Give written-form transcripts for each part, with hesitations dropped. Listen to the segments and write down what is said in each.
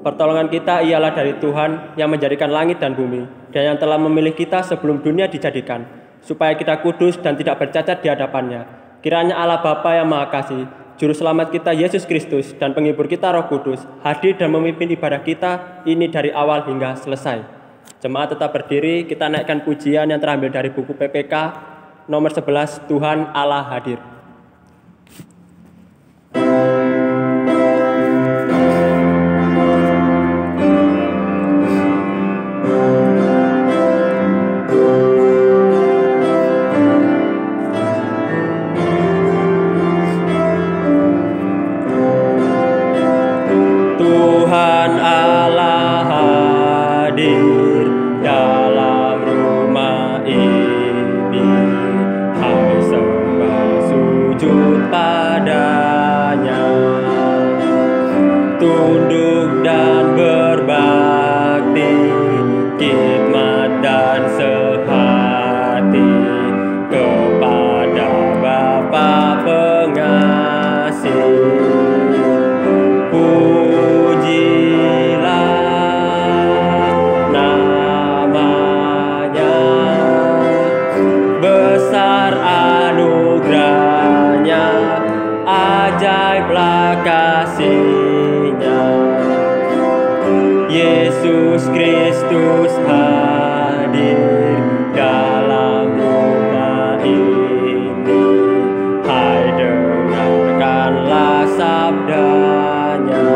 Pertolongan kita ialah dari Tuhan yang menjadikan langit dan bumi, dan yang telah memilih kita sebelum dunia dijadikan, supaya kita kudus dan tidak bercacat di hadapannya. Kiranya Allah Bapa yang Maha Kasih, Juru Selamat kita Yesus Kristus, dan Penghibur kita Roh Kudus, hadir dan memimpin ibadah kita ini dari awal hingga selesai. Jemaat tetap berdiri, kita naikkan pujian yang terambil dari buku PPK nomor 11, Tuhan Allah hadir. Tuhan Allah hadir dalam rumah ini, hai sembah sujud padanya, tunduk dan berbakti, khidmat dan sehati kepada Bapa pengasih. Ajaiblah kasih-Nya, Yesus Kristus hadir dalam rumah ini. Hai, dengarkanlah sabda-Nya,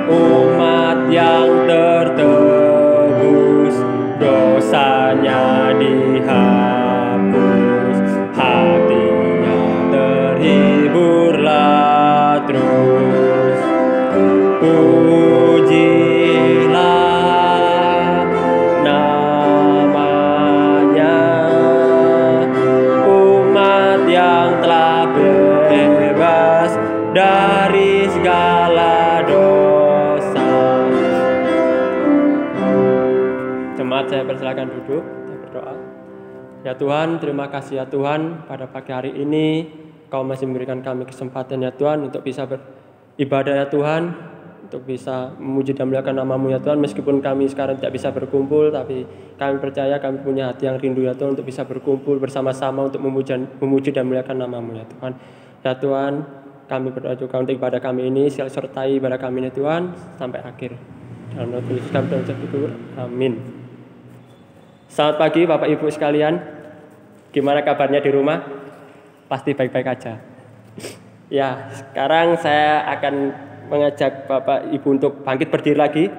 umat yang tertebus, dosanya dihapus, hatinya terhiburlah terus. Pujilah namanya, umat yang telah bebas dari segala dosa. Jemaat, saya persilakan duduk, kita berdoa. Ya Tuhan, terima kasih ya Tuhan, pada pagi hari ini Kau masih memberikan kami kesempatan ya Tuhan untuk bisa beribadah ya Tuhan, untuk bisa memuji dan memuliakan nama-Mu ya Tuhan. Meskipun kami sekarang tidak bisa berkumpul, tapi kami percaya kami punya hati yang rindu ya Tuhan untuk bisa berkumpul bersama-sama untuk memuji dan memuliakan nama-Mu ya Tuhan. Ya Tuhan, kami berdoa juga untuk ibadah kami ini, sertai ibadah kami ya Tuhan sampai akhir. Dalam nama Tuhan kami bersyukur. Amin. Selamat pagi Bapak Ibu sekalian. Gimana kabarnya di rumah? Pasti baik-baik aja. Ya, sekarang saya akan mengajak Bapak Ibu untuk bangkit berdiri lagi.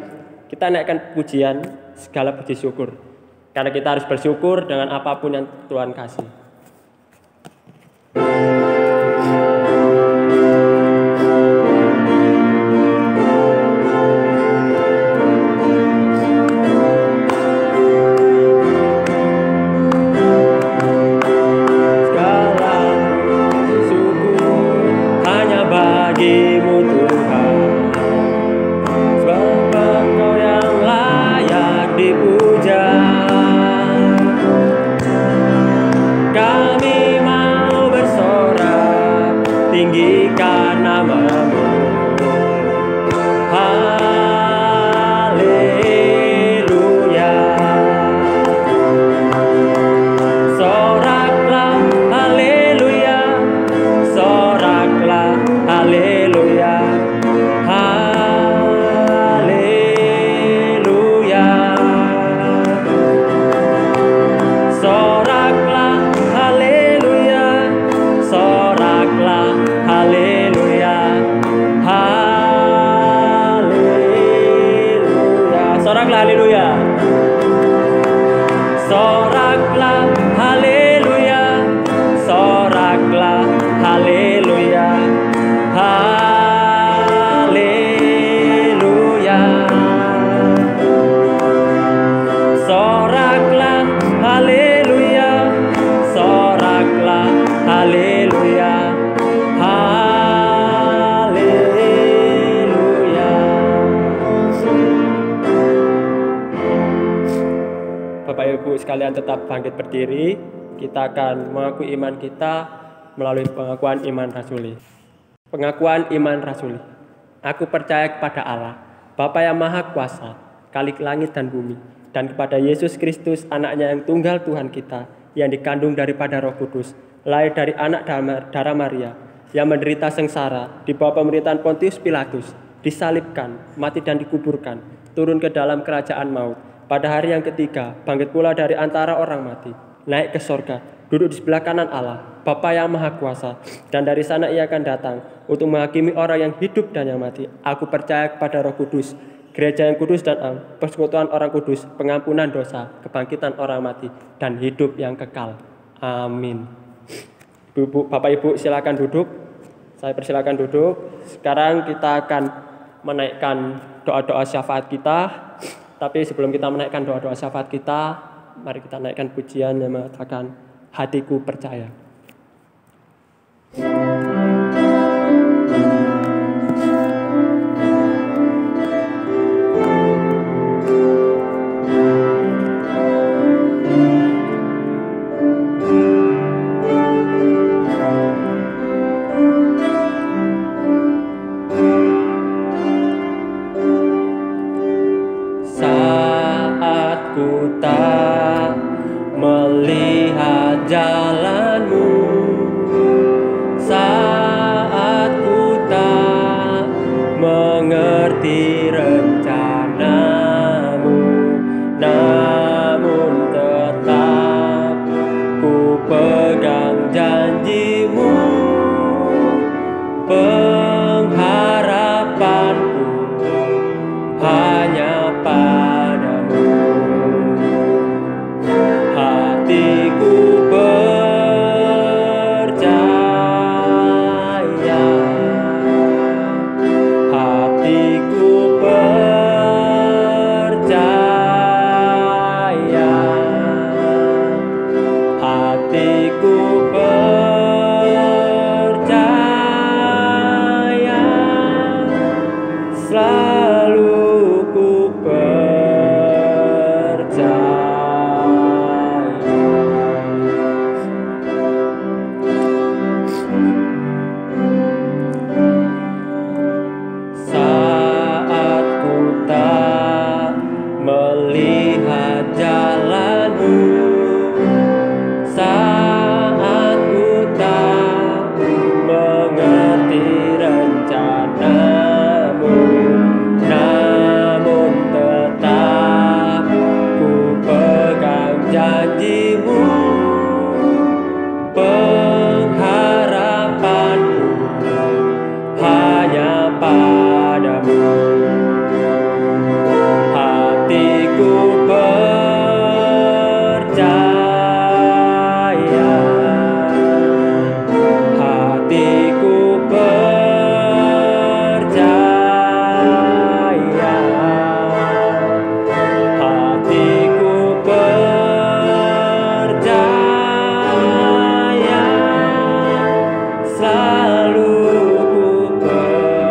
Kita naikkan pujian segala puji syukur. Karena kita harus bersyukur dengan apapun yang Tuhan kasih. Sekalian tetap bangkit berdiri. Kita akan mengakui iman kita melalui pengakuan iman rasuli. Pengakuan iman rasuli. Aku percaya kepada Allah, Bapa yang Maha Kuasa, Khalik langit dan bumi, dan kepada Yesus Kristus, anaknya yang tunggal Tuhan kita, yang dikandung daripada Roh Kudus, lahir dari anak darah Maria, yang menderita sengsara, di bawah pemerintahan Pontius Pilatus, disalibkan, mati dan dikuburkan, turun ke dalam kerajaan maut. Pada hari yang ketiga, bangkit pula dari antara orang mati, naik ke sorga, duduk di sebelah kanan Allah, Bapa yang Maha Kuasa, dan dari sana ia akan datang untuk menghakimi orang yang hidup dan yang mati. Aku percaya kepada Roh Kudus, gereja yang kudus dan am, persekutuan orang kudus, pengampunan dosa, kebangkitan orang mati, dan hidup yang kekal. Amin. Bapak Ibu silakan duduk. Saya persilakan duduk. Sekarang kita akan menaikkan doa-doa syafaat kita. Tapi sebelum kita menaikkan doa-doa syafaat kita, mari kita naikkan pujian yang mengatakan hatiku percaya. Saat ku tak melihat jalanmu, saat ku tak mengerti rencanamu, namun tetap ku pegang janjimu, pengharapanku hanya padamu. Hatiku percaya, hatiku percaya, hatiku percaya, selalu ku percaya. Saat ku tak melihat jalanmu, saat ku tak mengerti rencanamu, namun tetap ku pegang janjimu, pengharapanku hanya padamu. Hatiku percaya, hatiku percaya, hatiku percaya, selalu ku percaya.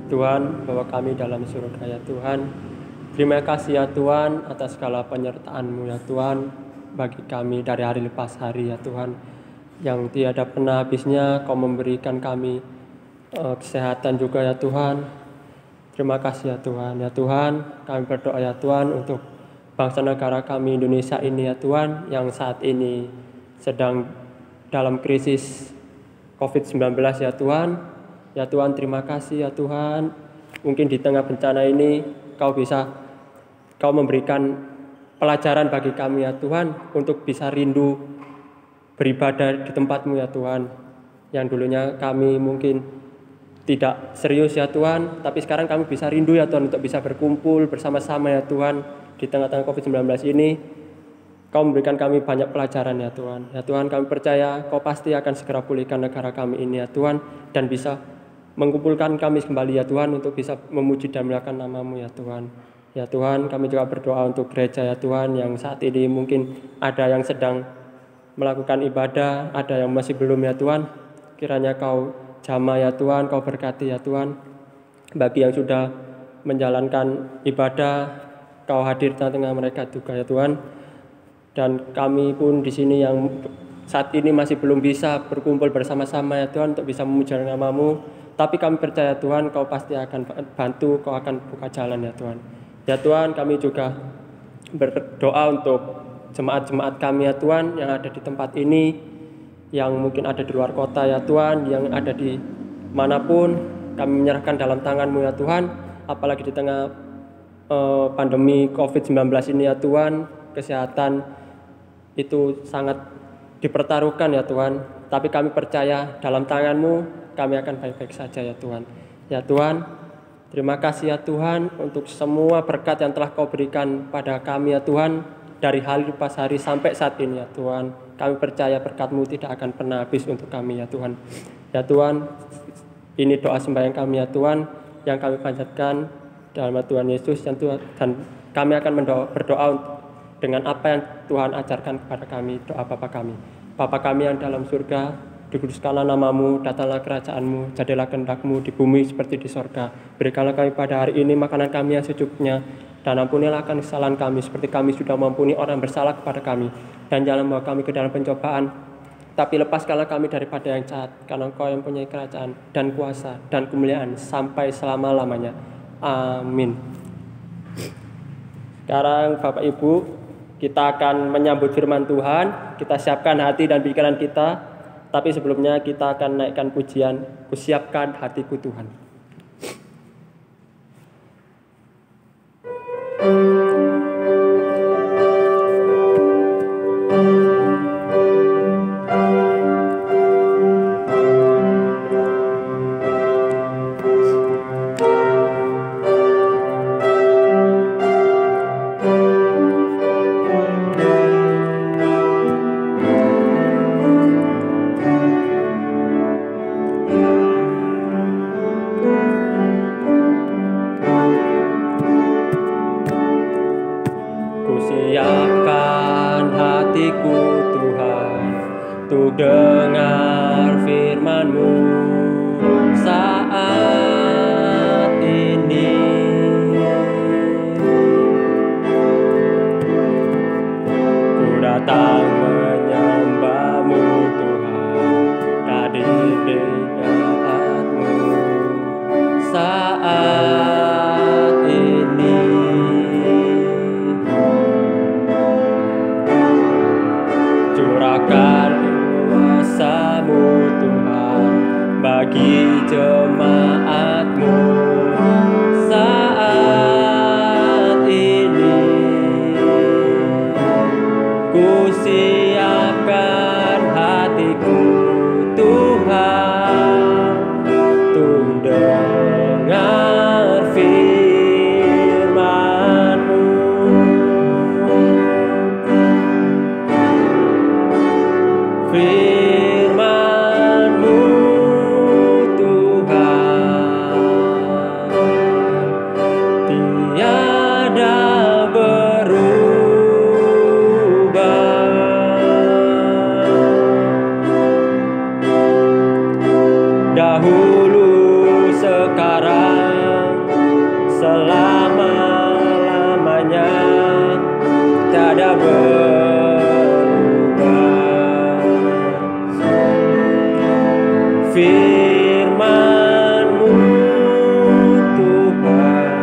Tuhan, Bapa kami dalam surga ya Tuhan, terima kasih ya Tuhan atas segala penyertaan-Mu ya Tuhan bagi kami dari hari lepas hari ya Tuhan, yang tiada pernah habisnya Kau memberikan kami kesehatan juga ya Tuhan. Terima kasih ya Tuhan. Ya Tuhan, kami berdoa ya Tuhan untuk bangsa negara kami Indonesia ini ya Tuhan, yang saat ini sedang dalam krisis COVID-19 ya Tuhan. Ya Tuhan, terima kasih ya Tuhan. Mungkin di tengah bencana ini Kau memberikan pelajaran bagi kami ya Tuhan, untuk bisa rindu beribadah di tempat-Mu ya Tuhan. Yang dulunya kami mungkin tidak serius ya Tuhan, tapi sekarang kami bisa rindu ya Tuhan untuk bisa berkumpul bersama-sama ya Tuhan. Di tengah-tengah COVID-19 ini Kau memberikan kami banyak pelajaran ya Tuhan. Ya Tuhan, kami percaya Kau pasti akan segera pulihkan negara kami ini ya Tuhan, dan bisa mengumpulkan kami kembali ya Tuhan untuk bisa memuji dan memuliakan nama-Mu ya Tuhan. Ya Tuhan, kami juga berdoa untuk gereja ya Tuhan, yang saat ini mungkin ada yang sedang melakukan ibadah, ada yang masih belum ya Tuhan. Kiranya Kau jamah ya Tuhan, Kau berkati ya Tuhan. Bagi yang sudah menjalankan ibadah, Kau hadir di tengah mereka juga ya Tuhan. Dan kami pun di sini yang saat ini masih belum bisa berkumpul bersama-sama ya Tuhan untuk bisa memuja nama-Mu. Tapi kami percaya Tuhan, Kau pasti akan bantu, Kau akan buka jalan ya Tuhan. Ya Tuhan, kami juga berdoa untuk jemaat-jemaat kami ya Tuhan yang ada di tempat ini, yang mungkin ada di luar kota ya Tuhan, yang ada di manapun, kami menyerahkan dalam tangan-Mu ya Tuhan. Apalagi di tengah pandemi COVID-19 ini ya Tuhan, kesehatan itu sangat dipertaruhkan ya Tuhan. Tapi kami percaya dalam tangan-Mu kami akan baik-baik saja ya Tuhan. Ya Tuhan, terima kasih ya Tuhan untuk semua berkat yang telah Kau berikan pada kami ya Tuhan. Dari hari pas hari sampai saat ini ya Tuhan. Kami percaya berkat-Mu tidak akan pernah habis untuk kami ya Tuhan. Ya Tuhan, ini doa sembahyang kami ya Tuhan, yang kami panjatkan dalam nama Tuhan Yesus dan kami akan berdoa dengan apa yang Tuhan ajarkan kepada kami, doa Bapa kami. Bapa kami yang dalam surga, dikuduskanlah nama-Mu, datanglah kerajaan-Mu, jadilah kehendak-Mu di bumi seperti di sorga. Berikanlah kami pada hari ini makanan kami yang secukupnya, dan ampunilah akan kesalahan kami seperti kami sudah mengampuni orang bersalah kepada kami. Dan jangan bawa kami ke dalam pencobaan, tapi lepaskanlah kami daripada yang jahat, karena Engkau yang punya kerajaan dan kuasa dan kemuliaan sampai selama-lamanya. Amin. Sekarang Bapak Ibu, kita akan menyambut firman Tuhan. Kita siapkan hati dan pikiran kita. Tapi sebelumnya kita akan naikkan pujian, Kusiapkan Hatiku Tuhan. Kusiapkan hatiku Tuhan, untuk dengar firman-Mu saat ini. Ku datang menyembah-Mu Tuhan, dari dekat-Mu saat ini. Curahkan kuasa-Mu Tuhan bagi jemaat-Mu saat ini. Kusiapkan hatiku Tuhan, untuk dengar firman-Mu. Firman-Mu Tuhan, tiada berubah. Dahulu, sekarang, selama-lamanya, tiada firman-Mu Tuhan,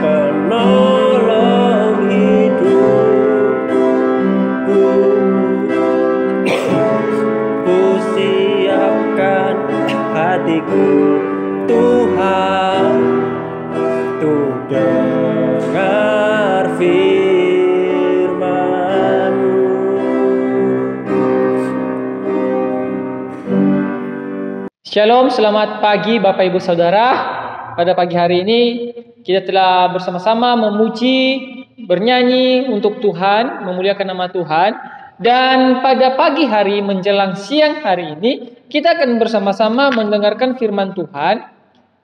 penolong hidupku. Kusiapkan hatiku Tuhan, untuk dengar firman-Mu. Shalom, selamat pagi Bapak Ibu Saudara. Pada pagi hari ini kita telah bersama-sama memuji, bernyanyi untuk Tuhan, memuliakan nama Tuhan. Dan pada pagi hari menjelang siang hari ini kita akan bersama-sama mendengarkan firman Tuhan.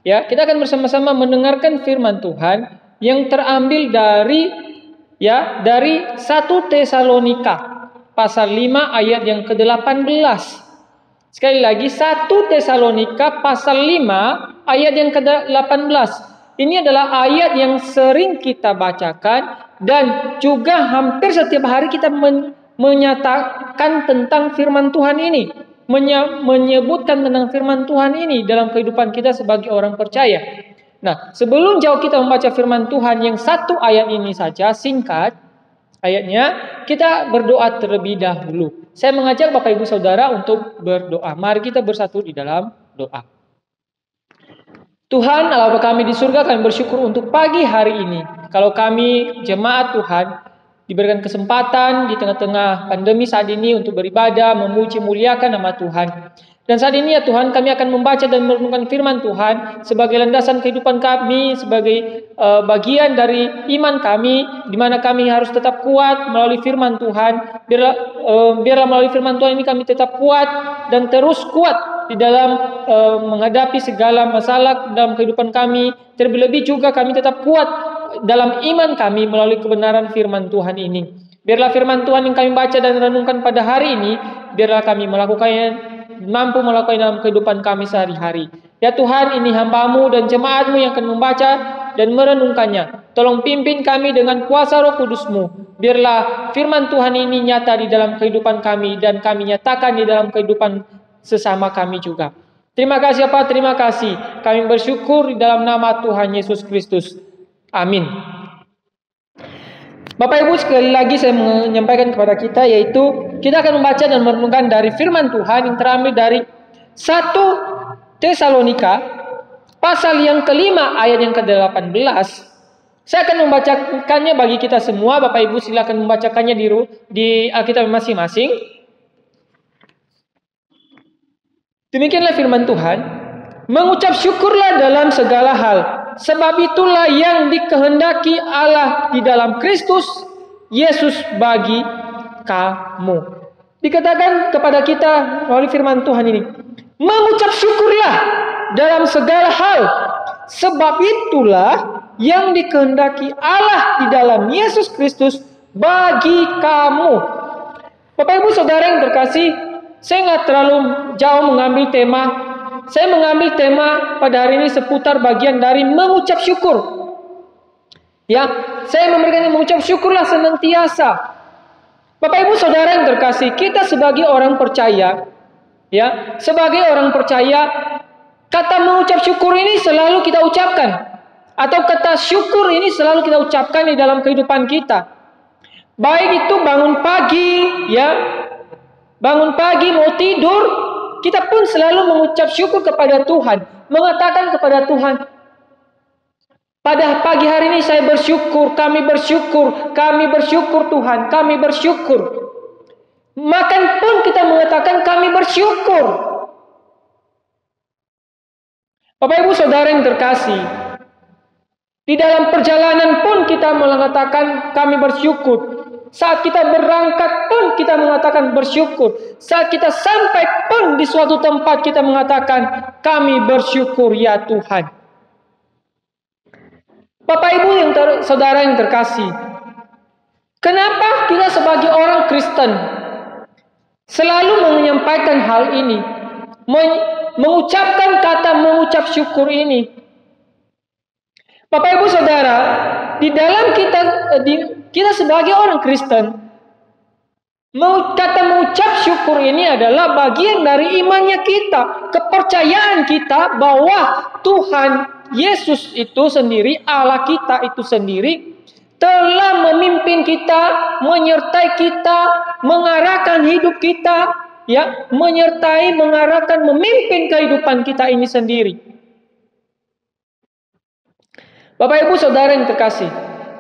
Ya, kita akan bersama-sama mendengarkan firman Tuhan yang terambil dari 1 Tesalonika pasal 5 ayat yang ke-18. Sekali lagi 1 Tesalonika pasal 5 ayat yang ke-18. Ini adalah ayat yang sering kita bacakan dan juga hampir setiap hari kita menyatakan tentang firman Tuhan ini, menyebutkan tentang firman Tuhan ini dalam kehidupan kita sebagai orang percaya. Nah, sebelum jauh kita membaca firman Tuhan yang satu ayat ini saja, singkat ayatnya, kita berdoa terlebih dahulu. Saya mengajak Bapak Ibu Saudara untuk berdoa. Mari kita bersatu di dalam doa. Tuhan Allah Bapa kami di surga, kami bersyukur untuk pagi hari ini. Kalau kami jemaat Tuhan diberikan kesempatan di tengah-tengah pandemi saat ini untuk beribadah, memuji, muliakan nama Tuhan. Dan saat ini ya Tuhan, kami akan membaca dan merenungkan firman Tuhan sebagai landasan kehidupan kami, sebagai bagian dari iman kami, di mana kami harus tetap kuat melalui firman Tuhan. Biarlah melalui firman Tuhan ini kami tetap kuat dan terus kuat di dalam menghadapi segala masalah dalam kehidupan kami. Terlebih-lebih juga kami tetap kuat dalam iman kami melalui kebenaran firman Tuhan ini. Biarlah firman Tuhan yang kami baca dan renungkan pada hari ini, biarlah kami melakukannya, mampu melakukan dalam kehidupan kami sehari-hari. Ya Tuhan, ini hamba-Mu dan jemaat-Mu yang akan membaca dan merenungkannya. Tolong pimpin kami dengan kuasa Roh Kudus-Mu. Biarlah firman Tuhan ini nyata di dalam kehidupan kami dan kami nyatakan di dalam kehidupan sesama kami juga. Terima kasih Pak, terima kasih. Kami bersyukur di dalam nama Tuhan Yesus Kristus. Amin. Bapak Ibu, sekali lagi saya menyampaikan kepada kita, yaitu kita akan membaca dan merenungkan dari firman Tuhan yang terambil dari 1 Tesalonika pasal yang kelima ayat yang ke-18. Saya akan membacakannya bagi kita semua. Bapak Ibu silakan membacakannya di Alkitab masing-masing. Demikianlah firman Tuhan. Mengucap syukurlah dalam segala hal, sebab itulah yang dikehendaki Allah di dalam Kristus Yesus bagi kamu. Dikatakan kepada kita melalui firman Tuhan ini, mengucap syukurlah dalam segala hal, sebab itulah yang dikehendaki Allah di dalam Yesus Kristus bagi kamu. Bapak Ibu Saudara yang terkasih, saya nggak terlalu jauh mengambil tema. Saya mengambil tema pada hari ini seputar bagian dari mengucap syukur. Ya, saya memberikan mengucap syukurlah senantiasa. Bapak Ibu Saudara yang terkasih, kita sebagai orang percaya, ya, sebagai orang percaya, kata mengucap syukur ini selalu kita ucapkan, atau kata syukur ini selalu kita ucapkan di dalam kehidupan kita. Baik itu bangun pagi, ya, bangun pagi mau tidur, kita pun selalu mengucap syukur kepada Tuhan, mengatakan kepada Tuhan, pada pagi hari ini saya bersyukur, kami bersyukur Tuhan, kami bersyukur. Makan pun kita mengatakan kami bersyukur. Bapak Ibu Saudara yang terkasih, di dalam perjalanan pun kita mengatakan kami bersyukur. Saat kita berangkat pun kita mengatakan bersyukur. Saat kita sampai pun di suatu tempat kita mengatakan kami bersyukur ya Tuhan. Bapak Ibu yang saudara yang terkasih, kenapa kita sebagai orang Kristen selalu menyampaikan hal ini, mengucapkan kata mengucap syukur ini? Bapak Ibu Saudara, di dalam kita sebagai orang Kristen, kata mengucap syukur ini adalah bagian dari imannya kita, kepercayaan kita bahwa Tuhan Yesus itu sendiri, Allah kita itu sendiri, telah memimpin kita, menyertai kita, mengarahkan hidup kita, ya, menyertai, mengarahkan, memimpin kehidupan kita ini sendiri. Bapak Ibu Saudara yang terkasih,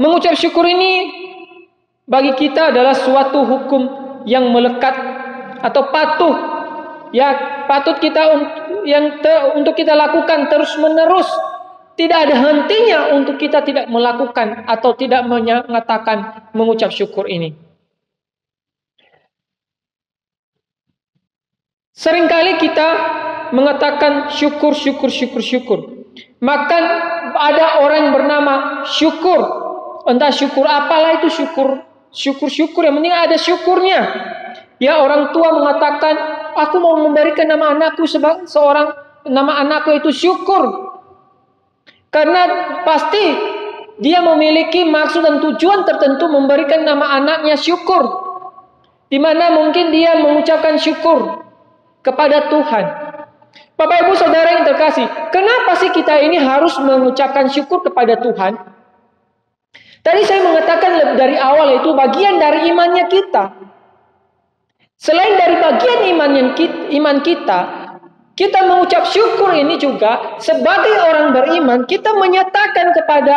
mengucap syukur ini bagi kita adalah suatu hukum yang melekat atau patuh, ya, patut kita untuk kita lakukan terus-menerus. Tidak ada hentinya untuk kita tidak melakukan atau tidak mengatakan mengucap syukur ini. Seringkali kita mengatakan syukur. Maka ada orang yang bernama syukur. Entah syukur apalah itu syukur yang penting ada syukurnya. Ya, orang tua mengatakan, aku mau memberikan nama anakku nama anakku itu syukur. Karena pasti dia memiliki maksud dan tujuan tertentu memberikan nama anaknya syukur. Di mana mungkin dia mengucapkan syukur kepada Tuhan. Bapak Ibu Saudara yang terkasih, kenapa sih kita ini harus mengucapkan syukur kepada Tuhan? Tadi saya mengatakan dari awal itu bagian dari imannya kita. Selain dari bagian iman kita, kita mengucap syukur ini juga sebagai orang beriman, kita menyatakan kepada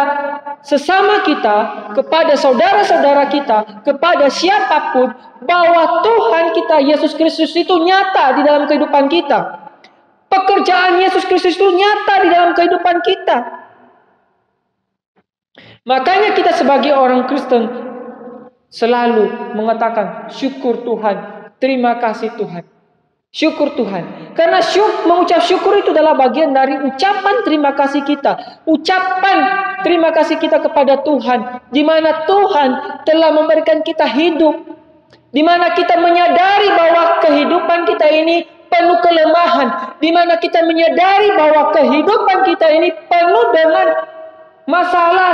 sesama kita, kepada saudara-saudara kita, kepada siapapun, bahwa Tuhan kita Yesus Kristus itu nyata di dalam kehidupan kita. Pekerjaan Yesus Kristus itu nyata di dalam kehidupan kita. Makanya kita sebagai orang Kristen selalu mengatakan syukur Tuhan, terima kasih Tuhan. Syukur Tuhan. Karena mengucap syukur itu adalah bagian dari ucapan terima kasih kita. Ucapan terima kasih kita kepada Tuhan. Di mana Tuhan telah memberikan kita hidup. Di mana kita menyadari bahwa kehidupan kita ini penuh kelemahan. Di mana kita menyadari bahwa kehidupan kita ini penuh dengan masalah.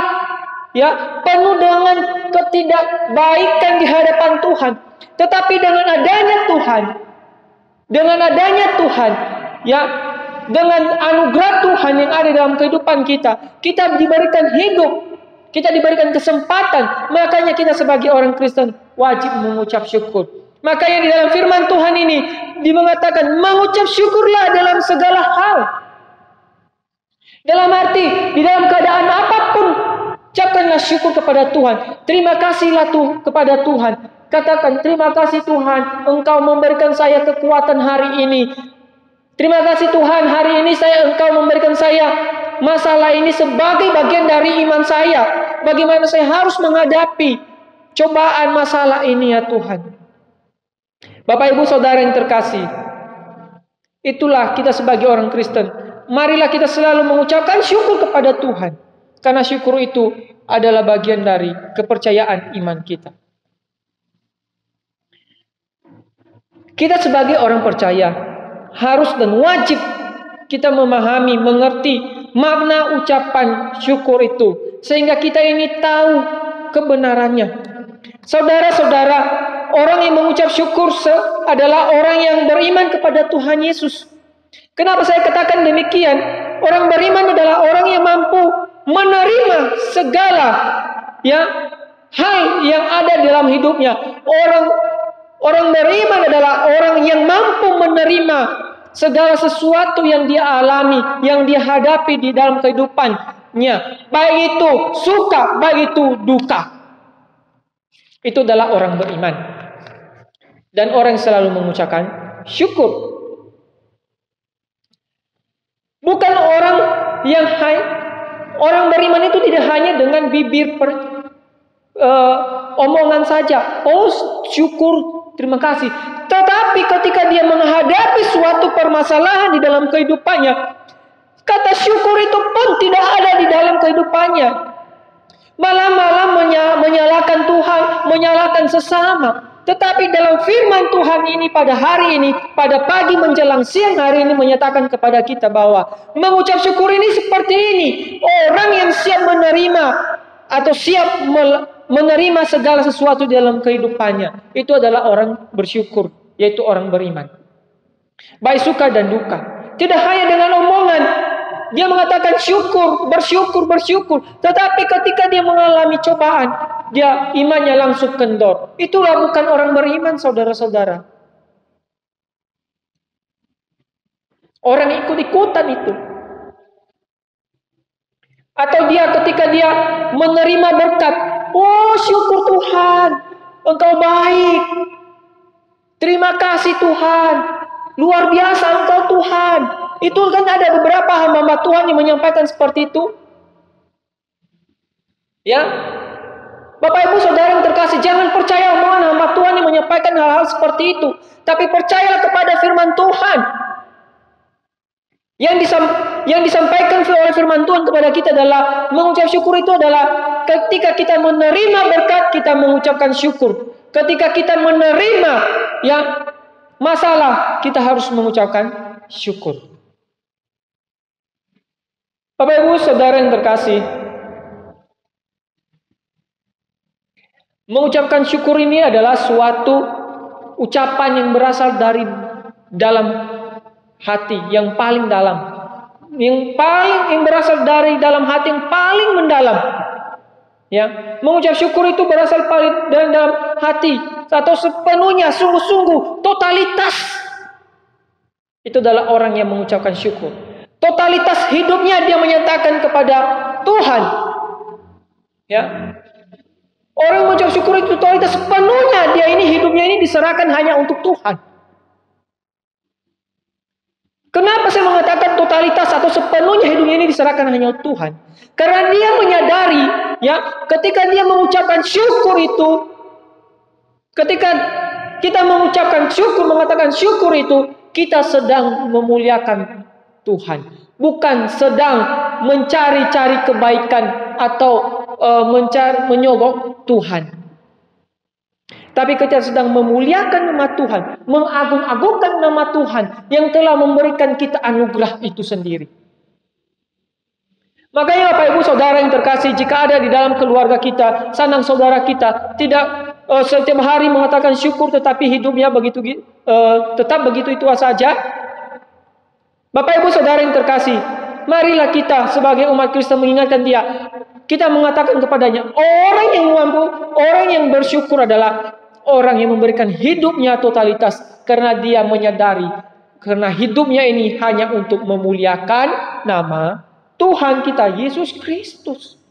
Ya, penuh dengan ketidakbaikan di hadapan Tuhan. Tetapi dengan adanya Tuhan, ya, dengan anugerah Tuhan yang ada dalam kehidupan kita, kita diberikan hidup, kita diberikan kesempatan. Makanya kita sebagai orang Kristen wajib mengucap syukur. Makanya di dalam firman Tuhan ini mengatakan mengucap syukurlah dalam segala hal. Dalam arti di dalam keadaan apapun, ucapkanlah syukur kepada Tuhan. Terima kasihlah kepada Tuhan. Katakan, terima kasih Tuhan, Engkau memberikan saya kekuatan hari ini. Terima kasih Tuhan, hari ini Engkau memberikan saya masalah ini sebagai bagian dari iman saya. Bagaimana saya harus menghadapi cobaan masalah ini ya Tuhan. Bapak Ibu Saudara yang terkasih, itulah kita sebagai orang Kristen. Marilah kita selalu mengucapkan syukur kepada Tuhan. Karena syukur itu adalah bagian dari kepercayaan iman kita. Kita sebagai orang percaya harus dan wajib kita memahami, mengerti makna ucapan syukur itu. Sehingga kita ini tahu kebenarannya. Saudara-saudara, orang yang mengucap syukur adalah orang yang beriman kepada Tuhan Yesus. Kenapa saya katakan demikian? Orang beriman adalah orang yang mampu menerima segala hal yang ada dalam hidupnya. Orang beriman adalah orang yang mampu menerima segala sesuatu yang dia alami, yang dia hadapi di dalam kehidupannya. Baik itu suka, baik itu duka. Itu adalah orang beriman. Dan orang yang selalu mengucapkan syukur. Bukan orang beriman itu tidak hanya dengan bibir omongan saja. Oh syukur, terima kasih. Tetapi ketika dia menghadapi suatu permasalahan di dalam kehidupannya, kata syukur itu pun tidak ada di dalam kehidupannya. Malah menyalahkan Tuhan, menyalahkan sesama. Tetapi dalam firman Tuhan ini pada hari ini, pada pagi menjelang siang hari ini menyatakan kepada kita bahwa mengucap syukur ini seperti ini. Orang yang siap menerima atau siap menerima segala sesuatu dalam kehidupannya, itu adalah orang bersyukur, yaitu orang beriman. Baik suka dan duka. Tidak hanya dengan omongan dia mengatakan syukur, bersyukur. Tetapi ketika dia mengalami cobaan, dia imannya langsung kendor. Itulah bukan orang beriman, saudara-saudara. Orang ikut-ikutan itu. Atau ketika dia menerima berkat, oh syukur Tuhan, Engkau baik. Terima kasih Tuhan, luar biasa Engkau Tuhan. Itu kan ada beberapa hamba Tuhan yang menyampaikan seperti itu. Ya, Bapak Ibu Saudara yang terkasih, jangan percaya omongan hamba Tuhan yang menyampaikan hal-hal seperti itu. Tapi percayalah kepada firman Tuhan. Yang disampaikan oleh firman Tuhan kepada kita adalah mengucap syukur itu adalah ketika kita menerima berkat, kita mengucapkan syukur. Ketika kita menerima masalah, kita harus mengucapkan syukur. Bapak Ibu Saudara yang terkasih, mengucapkan syukur ini adalah suatu ucapan yang berasal dari dalam hati yang paling dalam, yang berasal dari dalam hati yang paling mendalam. Ya, mengucap syukur itu berasal paling dari dalam hati atau sepenuhnya, sungguh-sungguh, totalitas. Itu adalah orang yang mengucapkan syukur. Totalitas hidupnya dia menyatakan kepada Tuhan. Ya, orang yang mengucap syukur itu totalitas sepenuhnya dia ini hidupnya ini diserahkan hanya untuk Tuhan. Kenapa saya mengatakan totalitas atau sepenuhnya hidupnya ini diserahkan hanya untuk Tuhan? Karena dia menyadari, ya, ketika dia mengucapkan syukur itu, ketika kita mengucapkan syukur, mengatakan syukur itu, kita sedang memuliakan Tuhan, bukan sedang mencari-cari kebaikan atau menyogok Tuhan. Tapi kita sedang memuliakan nama Tuhan, mengagung-agungkan nama Tuhan yang telah memberikan kita anugerah itu sendiri. Makanya Bapak Ibu Saudara yang terkasih, jika ada di dalam keluarga kita, sanak saudara kita tidak setiap hari mengatakan syukur tetapi hidupnya tetap begitu itu saja, Bapak Ibu Saudara yang terkasih, marilah kita sebagai umat Kristen mengingatkan dia. Kita mengatakan kepadanya, orang yang mampu, orang yang bersyukur adalah orang yang memberikan hidupnya totalitas karena dia menyadari karena hidupnya ini hanya untuk memuliakan nama Tuhan kita Yesus Kristus.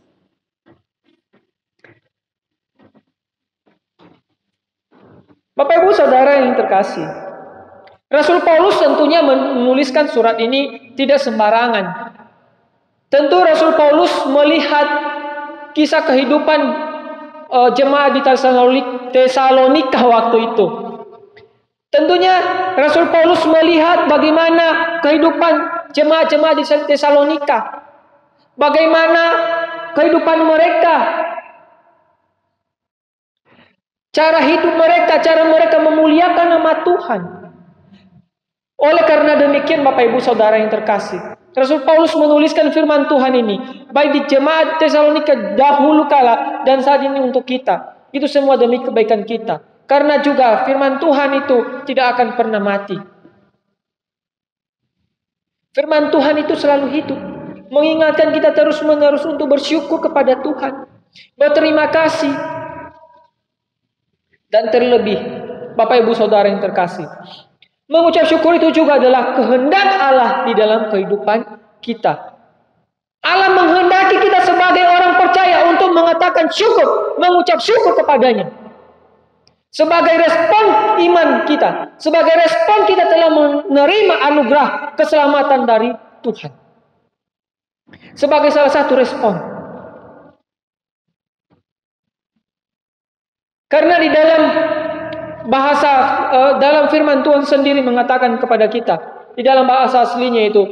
Bapak Ibu Saudara yang terkasih, Rasul Paulus tentunya menuliskan surat ini tidak sembarangan. Tentu Rasul Paulus melihat kisah kehidupan jemaat di Tesalonika waktu itu. Tentunya Rasul Paulus melihat bagaimana kehidupan jemaat-jemaat di Tesalonika, bagaimana kehidupan mereka, cara hidup mereka, cara mereka memuliakan nama Tuhan. Oleh karena demikian Bapak Ibu Saudara yang terkasih, Rasul Paulus menuliskan firman Tuhan ini baik di jemaat Tesalonika dahulu kala dan saat ini untuk kita. Itu semua demi kebaikan kita. Karena juga firman Tuhan itu tidak akan pernah mati. Firman Tuhan itu selalu hidup, mengingatkan kita terus-menerus untuk bersyukur kepada Tuhan, berterima kasih. Dan terlebih Bapak Ibu Saudara yang terkasih, mengucap syukur itu juga adalah kehendak Allah di dalam kehidupan kita. Allah menghendaki kita sebagai orang percaya untuk mengatakan syukur, mengucap syukur kepadanya. Sebagai respon iman kita, sebagai respon kita telah menerima anugerah keselamatan dari Tuhan. Sebagai salah satu respon. Karena di dalam bahasa dalam firman Tuhan sendiri mengatakan kepada kita di dalam bahasa aslinya itu,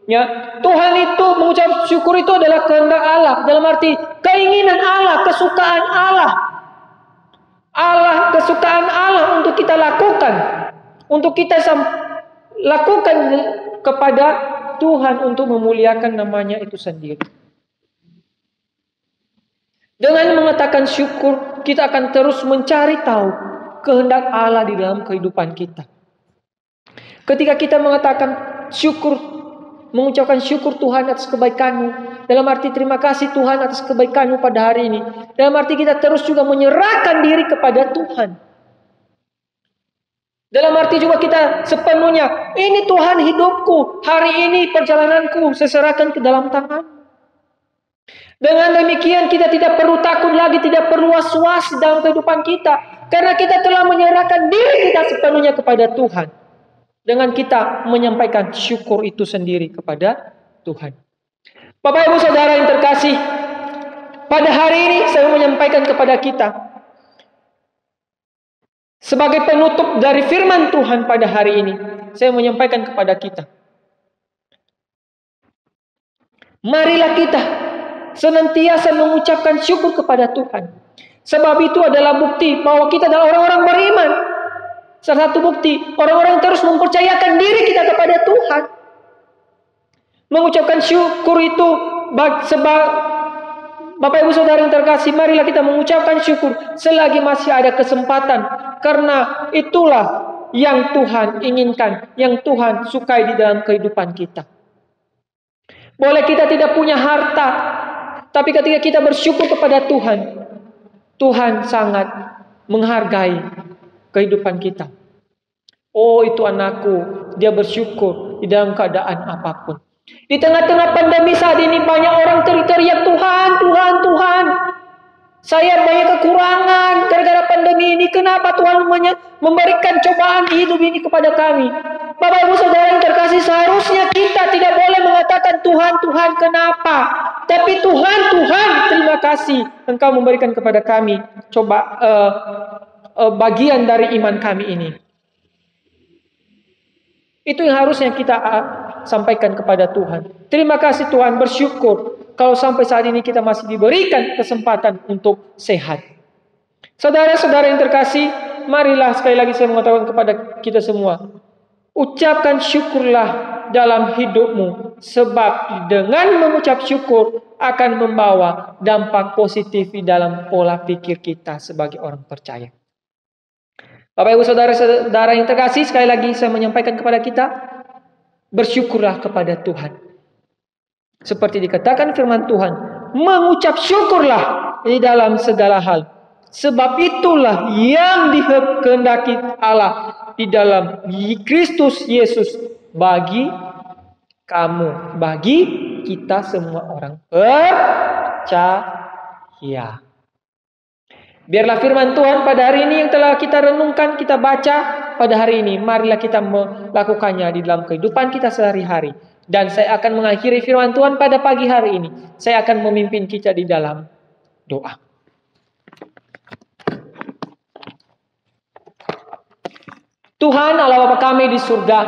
ya, Tuhan itu mengucap syukur itu adalah kehendak Allah, dalam arti keinginan Allah, kesukaan Allah, kesukaan Allah untuk kita lakukan, untuk kita lakukan kepada Tuhan untuk memuliakan namanya itu sendiri. Dengan mengatakan syukur, kita akan terus mencari tahu kehendak Allah di dalam kehidupan kita. Ketika kita mengatakan syukur, mengucapkan syukur Tuhan atas kebaikan-Mu, dalam arti terima kasih Tuhan atas kebaikan-Mu pada hari ini, dalam arti kita terus juga menyerahkan diri kepada Tuhan. Dalam arti juga kita sepenuhnya, ini Tuhan hidupku, hari ini perjalananku, saya serahkan ke dalam tangan. Dengan demikian kita tidak perlu takut lagi, tidak perlu was-was dalam kehidupan kita. Karena kita telah menyerahkan diri kita sepenuhnya kepada Tuhan. Dengan kita menyampaikan syukur itu sendiri kepada Tuhan. Bapak Ibu Saudara yang terkasih, pada hari ini saya menyampaikan kepada kita, sebagai penutup dari firman Tuhan pada hari ini, saya menyampaikan kepada kita, marilah kita senantiasa mengucapkan syukur kepada Tuhan. Sebab itu adalah bukti bahwa kita adalah orang-orang beriman. Salah satu bukti, orang-orang terus mempercayakan diri kita kepada Tuhan. Mengucapkan syukur itu sebab Bapak Ibu Saudara yang terkasih, marilah kita mengucapkan syukur selagi masih ada kesempatan. Karena itulah yang Tuhan inginkan, yang Tuhan sukai di dalam kehidupan kita. Boleh kita tidak punya harta, tapi ketika kita bersyukur kepada Tuhan, Tuhan sangat menghargai kehidupan kita. Oh, itu anakku, dia bersyukur di dalam keadaan apapun. Di tengah-tengah pandemi saat ini banyak orang teriak, Tuhan, Tuhan, Tuhan. Saya banyak kekurangan gara-gara pandemi ini. Kenapa Tuhan memberikan cobaan di hidup ini kepada kami? Bapak Ibu Saudara yang terkasih, seharusnya kita tidak boleh mengatakan Tuhan, Tuhan, kenapa? Tapi Tuhan, Tuhan, terima kasih Engkau memberikan kepada kami bagian dari iman kami ini. Itu yang harusnya kita sampaikan kepada Tuhan. Terima kasih Tuhan, bersyukur kalau sampai saat ini kita masih diberikan kesempatan untuk sehat. Saudara-saudara yang terkasih, marilah sekali lagi saya mengatakan kepada kita semua, ucapkan syukurlah dalam hidupmu, sebab dengan mengucap syukur akan membawa dampak positif di dalam pola pikir kita sebagai orang percaya. Bapak Ibu Saudara-saudara yang terkasih, sekali lagi saya menyampaikan kepada kita, bersyukurlah kepada Tuhan. Seperti dikatakan firman Tuhan, mengucap syukurlah di dalam segala hal. Sebab itulah yang dikehendaki Allah di dalam Kristus Yesus bagi kamu, bagi kita semua orang percaya. Biarlah firman Tuhan pada hari ini yang telah kita renungkan, kita baca pada hari ini, marilah kita melakukannya di dalam kehidupan kita sehari-hari. Dan saya akan mengakhiri firman Tuhan pada pagi hari ini. Saya akan memimpin kita di dalam doa. Tuhan Allah Bapa kami di surga,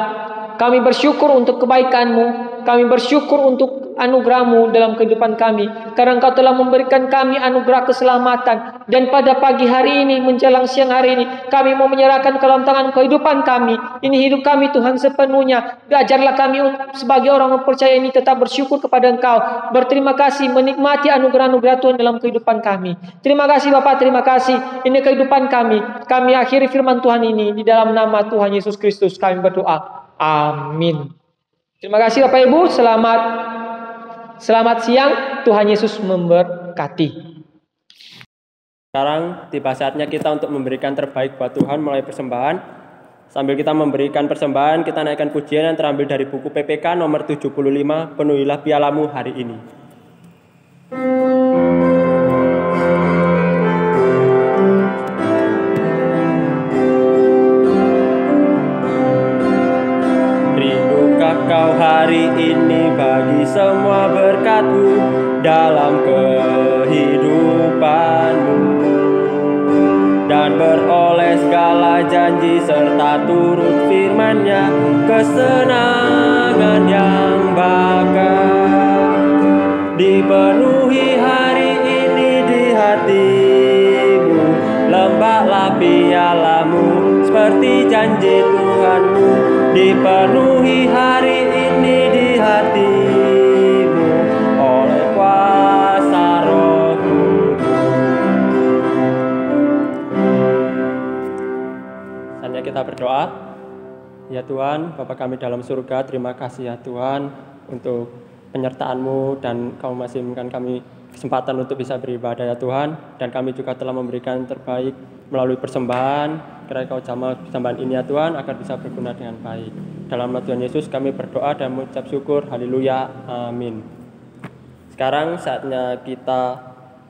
kami bersyukur untuk kebaikan-Mu, kami bersyukur untuk anugerah-Mu dalam kehidupan kami, karena Engkau telah memberikan kami anugerah keselamatan. Dan pada pagi hari ini, menjelang siang hari ini, kami mau menyerahkan ke dalam tangan kehidupan kami. Ini hidup kami Tuhan sepenuhnya. Ajarlah kami sebagai orang percaya ini tetap bersyukur kepada Engkau, berterima kasih, menikmati anugerah-anugerah Tuhan dalam kehidupan kami. Terima kasih Bapak, terima kasih. Ini kehidupan kami. Kami akhiri firman Tuhan ini di dalam nama Tuhan Yesus Kristus kami berdoa. Amin. Terima kasih Bapak Ibu. Selamat siang. Tuhan Yesus memberkati. Sekarang tiba saatnya kita untuk memberikan terbaik buat Tuhan melalui persembahan. Sambil kita memberikan persembahan, kita naikkan pujian yang terambil dari buku PPK nomor 75, Penuhilah Pialamu Hari Ini. Rindukah kau hari ini bagi semua berkat-Mu dalam kehidupanmu, dan beroleh segala janji serta turut firman-Nya, kesenangan yang bakal dipenuhi hari ini di hatimu. Lembahlah pialamu seperti janji Tuhanmu, dipenuhi hari ini di hatimu oleh kuasa Roh Kudus. Saatnya kita berdoa. Ya Tuhan, Bapa kami dalam surga, terima kasih ya Tuhan untuk penyertaan-Mu, dan Kau masih memberikan kami kesempatan untuk bisa beribadah ya Tuhan, dan kami juga telah memberikan terbaik melalui persembahan. Kiranya Kau jamah persembahan ini ya Tuhan agar bisa berguna dengan baik. Dalam nama Tuhan Yesus kami berdoa dan mengucap syukur. Haleluya. Amin. Sekarang saatnya kita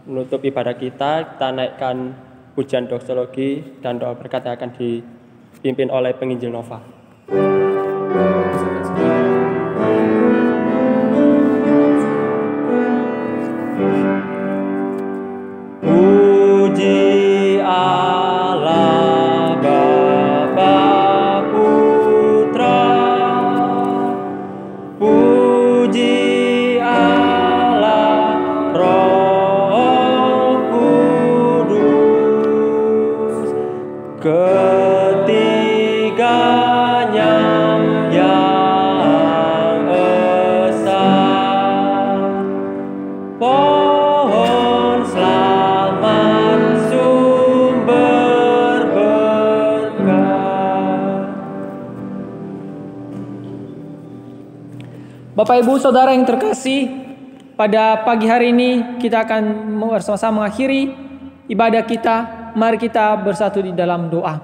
menutup ibadah kita. Kita naikkan pujian doksologi dan doa berkat yang akan dipimpin oleh penginjil Nova. Puji Allah Bapa Putra, puji Allah Roh Kudus, ketiga Bapak Ibu Saudara yang terkasih, pada pagi hari ini kita akan bersama-sama mengakhiri ibadah kita. Mari kita bersatu di dalam doa.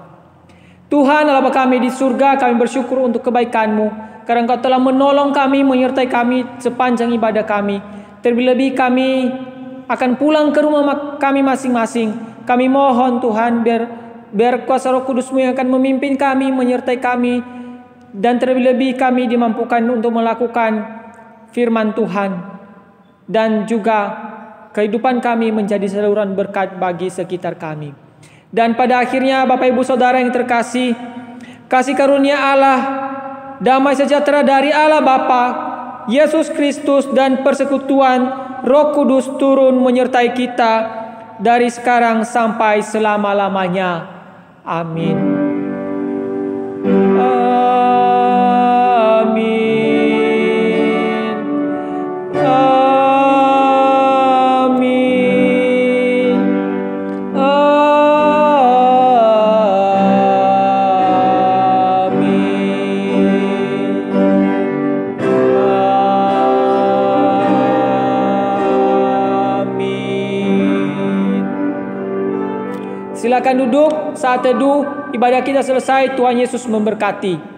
Tuhan Allah Bapa kami di surga, kami bersyukur untuk kebaikan-Mu, karena Engkau telah menolong kami, menyertai kami sepanjang ibadah kami. Terlebih kami akan pulang ke rumah kami masing-masing. Kami mohon Tuhan biar kuasa Roh Kudus-Mu yang akan memimpin kami, menyertai kami, dan terlebih kami dimampukan untuk melakukan firman Tuhan, dan juga kehidupan kami menjadi saluran berkat bagi sekitar kami. Dan pada akhirnya Bapak Ibu Saudara yang terkasih, kasih karunia Allah, damai sejahtera dari Allah Bapa, Yesus Kristus, dan persekutuan Roh Kudus turun menyertai kita dari sekarang sampai selama-lamanya. Amin. Silakan duduk. Saat teduh ibadah kita selesai. Tuhan Yesus memberkati.